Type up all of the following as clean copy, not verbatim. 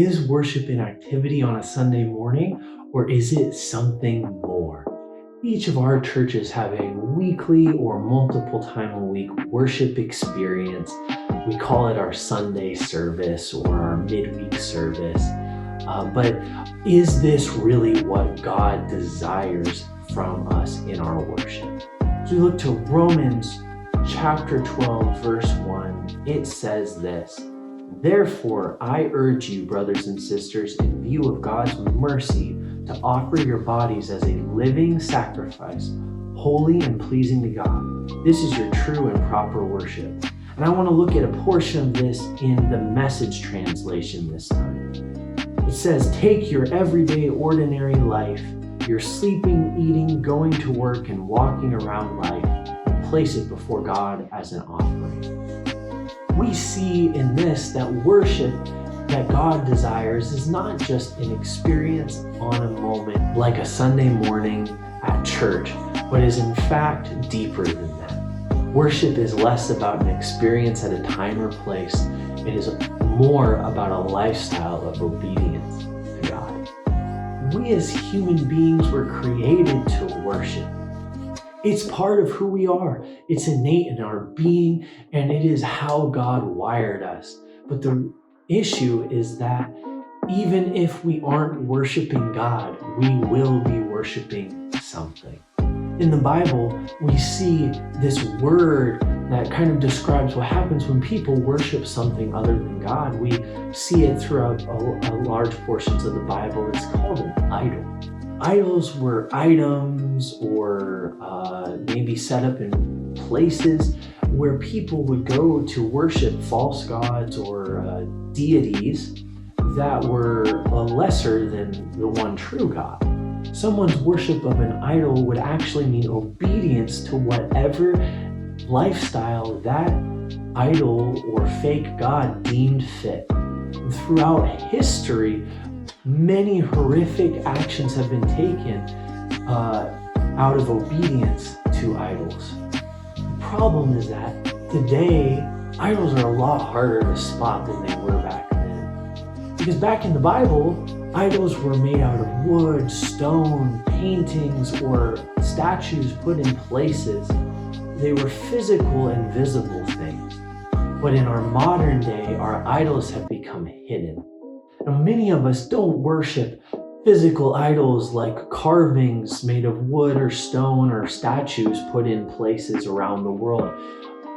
Is worship an activity on a Sunday morning, or is it something more? Each of our churches have a weekly or multiple time a week worship experience. We call it our Sunday service or our midweek service. But is this really what God desires from us in our worship? As we look to Romans chapter 12, verse 1, it says this: "Therefore, I urge you, brothers and sisters, in view of God's mercy, to offer your bodies as a living sacrifice, holy and pleasing to God. This is your true and proper worship." And I want to look at a portion of this in the Message translation this time. It says, "Take your everyday, ordinary life, your sleeping, eating, going to work, and walking around life, and place it before God as an offering." We see in this that worship that God desires is not just an experience on a moment like a Sunday morning at church, but is in fact deeper than that. Worship is less about an experience at a time or place. It is more about a lifestyle of obedience to God. We as human beings were created to worship. It's part of who we are. It's innate in our being, and it is how God wired us. But the issue is that even if we aren't worshiping God, we will be worshiping something. In the Bible, we see this word that kind of describes what happens when people worship something other than God. We see it throughout a large portions of the Bible. It's called an idol. Idols were items or maybe set up in places where people would go to worship false gods or deities that were lesser than the one true God. Someone's worship of an idol would actually mean obedience to whatever lifestyle that idol or fake god deemed fit. Throughout history, many horrific actions have been taken out of obedience to idols. The problem is that today, idols are a lot harder to spot than they were back then. Because back in the Bible, idols were made out of wood, stone, paintings, or statues put in places. They were physical and visible things. But in our modern day, our idols have become hidden. Now, many of us don't worship physical idols like carvings made of wood or stone or statues put in places around the world.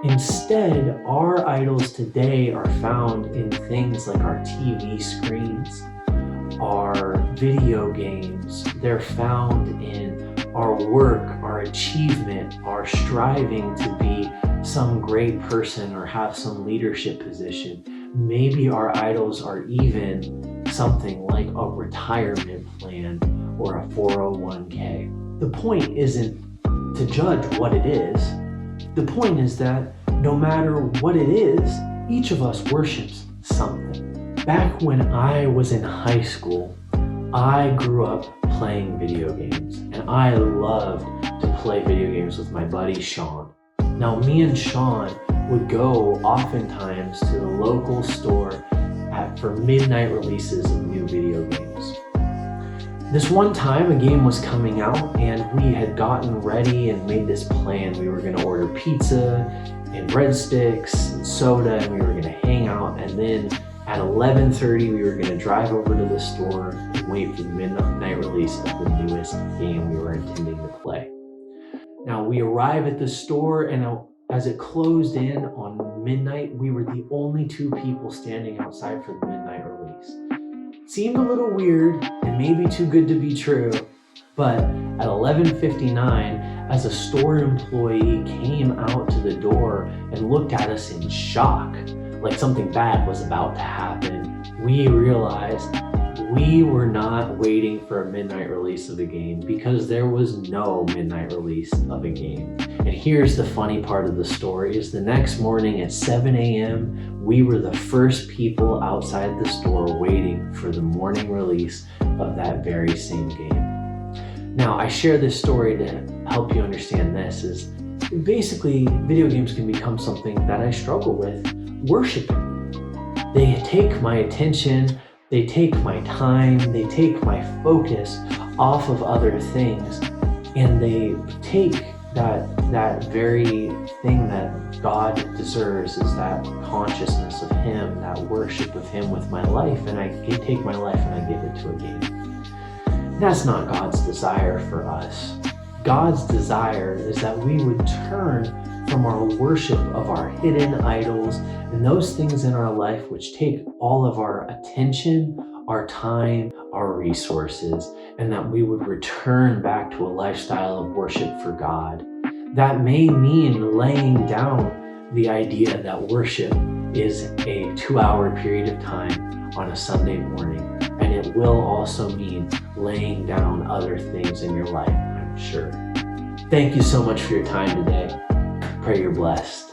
Instead, our idols today are found in things like our TV screens, our video games. They're found in our work, our achievement, our striving to be some great person or have some leadership position. Maybe our idols are even something like a retirement plan or a 401k. The point isn't to judge what it is. The point is that no matter what it is, each of us worships something. Back when I was in high school, I grew up playing video games, and I loved to play video games with my buddy Sean. Now, me and Sean would go oftentimes to the local store for midnight releases of new video games. This one time, a game was coming out, and we had gotten ready and made this plan. We were going to order pizza and breadsticks and soda, and we were going to hang out, and then at 11:30, we were going to drive over to the store and wait for the midnight release of the newest game we were intending to play. Now, we arrive at the store, and as it closed in on midnight, we were the only two people standing outside for the midnight release. It seemed a little weird and maybe too good to be true, but at 11:59, as a store employee came out to the door and looked at us in shock, like something bad was about to happen, we realized we were not waiting for a midnight release of a game because there was no midnight release of a game. And here's the funny part of the story is the next morning at 7 a.m., we were the first people outside the store waiting for the morning release of that very same game. Now, I share this story to help you understand this is basically video games can become something that I struggle with worshiping. They take my attention. They take my time, they take my focus off of other things, and they take that very thing that God deserves, is that consciousness of Him, that worship of Him with my life, and I take my life and I give it to a game. That's not God's desire for us. God's desire is that we would turn from our worship of our hidden idols and those things in our life which take all of our attention, our time, our resources, and that we would return back to a lifestyle of worship for God. That may mean laying down the idea that worship is a 2-hour period of time on a Sunday morning, and it will also mean laying down other things in your life, I'm sure. Thank you so much for your time today. Pray you're blessed.